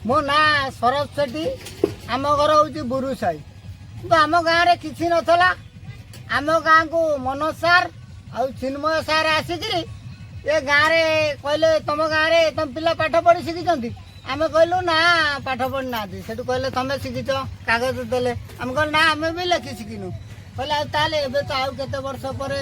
मो ना शरद सेठी आम घर हूँ बुरु साई तो आम गाँव में किसी नाला आम गाँव को मनोज सार आ चिन्मय सार आसिक ये गाँव में कहले तुम गाँव में तुम पिला पाठ पढ़ी शिखी आम कहलु ना पाठ पढ़ी ना से कहले तुम शिखीच कागज देले आम कह ना आम भी लिखी शिखिनु कहले ताले तो आउ केते वर्ष पर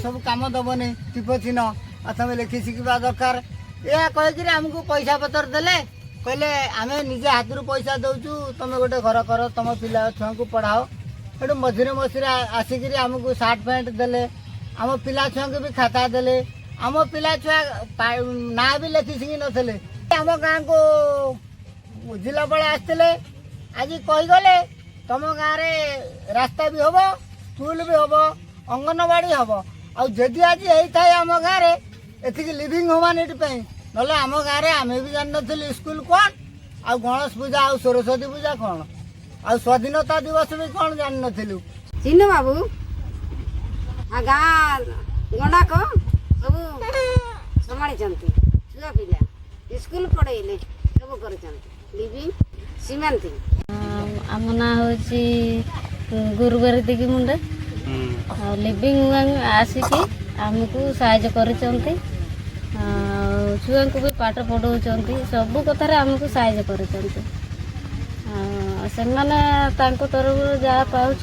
सब कम दबनी टीप चिन्ह आ तुम लिखी शिखा दरकार या कहीकि आमको पैसा पतर देले कहले आम निजे हाथ पैसा दौचु तुम गोटे घर कर तुम पिला छुआ को पढ़ाओ से मझे मझे आसिक आमको सार्ट पैंट देले आम पिला छुआ को भी खाता देले आम पिला छुआ ना भी लिखी शिखी नथिले आम गाँव को जिलापाल आसते आज कहीगले तुम गाँव में रास्ता भी हम स्कूल भी हम अंगनवाड़ी हम आदि आज होता है आम गाँव में एति लिविंग ह्यूमानिटी ना आम गाँव में आम भी जान नी स्कूल कौन आ गणेश पूजा आ सरस्वती पूजा कौन आ स्वाधीनता दिवस भी कौन जान नु चिन्ह बाबू गाँ गंडाक सब संभाली छुआ पिला स्कूल पढ़ेले सब कर लिविंग सीमांति आम ना हूँ गुरुबार दिगी मुंडे लिविंग आसिकी आमको साहाय्य कर छुआ को भी पाठ पढ़ाऊँ सबू कथार आमको साहाय्य कर तरफ जहाँ पाऊँ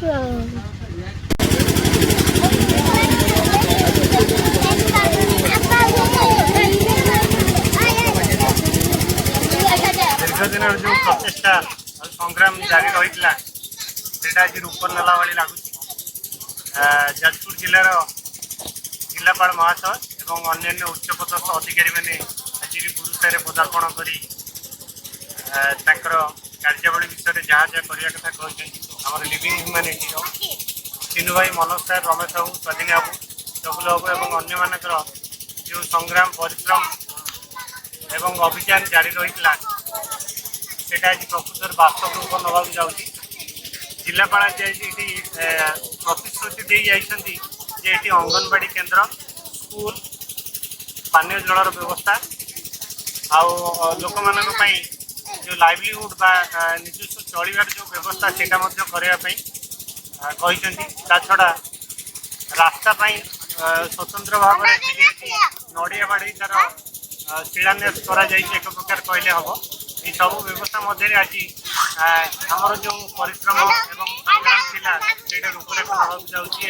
दीर्घ दिन जो प्रचेषा संग्राम जारी रही आज रूप नाला भाई लगुच जाजपुर जिलार जिलापाल महाशय और अन्य उच्चपदस्थ अधिकारी मैंने आज गुरुसाई पदार्पण कर कार्यावली विषय जहाँ जहाँ करने कथा कहते लिविंग ह्यूमानिटी चिन्नु भाई मनोज सार रमेश बाबू स्वाधीन बाबू चकुल बाबू और अन्य मानकर जो संग्राम परिश्रम एवं अभियान जारी रही है आज प्रकृतर बास्तव रूप नवा जाऊँगी जिलापाल आज प्रतिश्रुति दे जाती अंगनवाड़ी केन्द्र स्कूल पानी जलर व्यवस्था आउ लोक मान जो लाइवलीहुड बा निजस्व चलवार जो व्यवस्था से करने छड़ा रास्ता स्वतंत्र भाव नड़िया बाड़ी तार शिलान्यास कर एक प्रकार कहले हम ये सब व्यवस्था मध्य आज आमर जो परिश्रम एवं संग्राम था रूपरेखा नाक जाऊँगी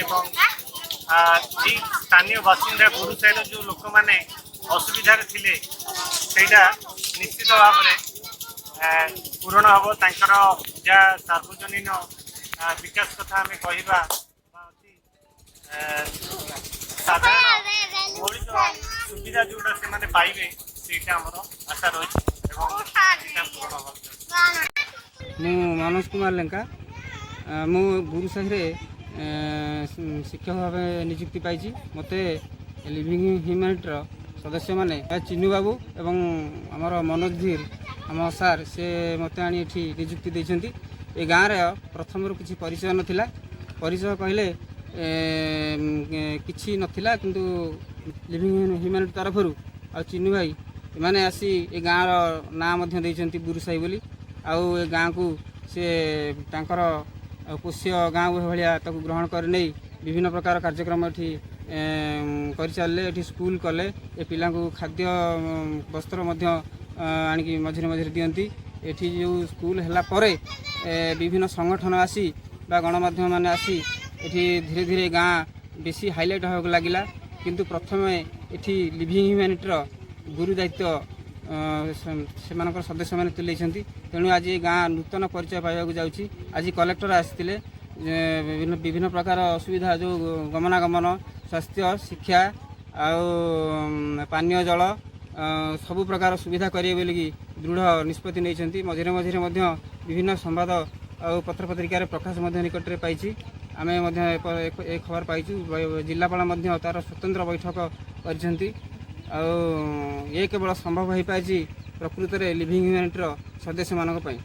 स्थानीय बासिंदा गुरुसाईर जो लोक मैंने असुविधा थे निश्चित भाव में पूरण हम तर जहाँ सार्वजनीन विकास कथा आम कह साधारण मौलिक सुविधा जोटा से पाइबे से आशा रही मु मनोज कुमार लेंका मु गुरुसाई शिक्षक भाव नियुक्ति पाई मत लिविंग ह्यूमानिटीर सदस्य मैंने चिन्नु बाबू एवं आमर मनोज धीर आम सार से मत आनी नियुक्ति देते ये गाँव रे प्रथम किसी परिचय नाला परिचय कहले किसी नाला किंतु लिविंग ह्यूमानिटी तरफ आ चिन्नु भाई मैंने आसी ये गाँव ना बुरुसाई बोली आउ ए गाँव को सी तांकर पोष्य गाँव भाया ग्रहण कर नहीं विभिन्न प्रकार कार्यक्रम ये कर चलले ये स्कूल कले ए पिला को खाद्य वस्त्र आणिकी मझे मझे दियंती एठी जो स्कूल हैला परे विभिन्न संगठन आसी बा गणमाध्यम माने आसी एठी धीरे धीरे गाँ बेसी हाइलाइट होगा लगिला किंतु प्रथम एठी लिविंग ह्यूमानिटीर गुरु दायित्व से सदस्य मैंने तुले तेणु आज ये गाँ नूतन परिचय पाइबा जाऊँगी आज कलेक्टर आसते विभिन्न प्रकार असुविधा जो गमनागमन स्वास्थ्य शिक्षा पानीय जल सबु प्रकार सुविधा करेंगे बोलिकी दृढ़ निष्पत्ति नहीं मझे मझे विभिन्न संवाद ଆଉ ପତ୍ରପତ୍ରିକାରେ ପ୍ରକାଶ ମଧ୍ୟ ନିକଟରେ ପାଇଛି। ଆମେ ମଧ୍ୟ ଏ ଖବର ପାଇଛୁ। ଜିଲ୍ଲାପାଳ ମଧ୍ୟ ତା'ର ସ୍ୱତନ୍ତ୍ର ବୈଠକ କରିଛନ୍ତି। ଆଉ ଏ କେବଳ ସମ୍ଭବ ହୋଇପାରିଛି ପ୍ରକୃତରେ ଲିଭିଂ ହ୍ୟୁମାନିଟିର ସଦସ୍ୟମାନଙ୍କ ପାଇଁ।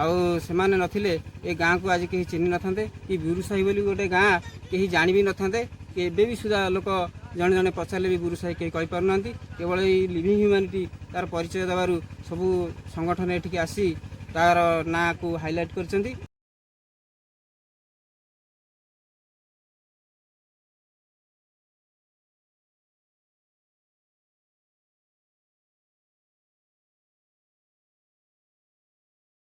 ଆଉ ସେମାନେ ନଥିଲେ ଏ ଗାଁକୁ ଆଜି କେହି ଚିହ୍ନି ନଥାନ୍ତେ କି ବୁରୁସାହି ବୋଲି ଗୋଟେ ଗାଁ କେହି ଜାଣି ବି ନଥାନ୍ତେ। ଏବେ ବି ସୁଦ୍ଧା ଲୋକ ଜଣେ ଜଣେ ପଚାରିଲେ ବି ବୁରୁସାହି କେହି କହିପାରୁନାହାନ୍ତି। କେବଳ ଏଇ ଲିଭିଂ ହ୍ୟୁମାନିଟି ତା'ର ପରିଚୟ ଦେବାରୁ ସବୁ ସଂଗଠନ ଏଠିକି ଆସି ତା'ର ନାଁକୁ ହାଇଲାଇଟ୍ କରିଛନ୍ତି।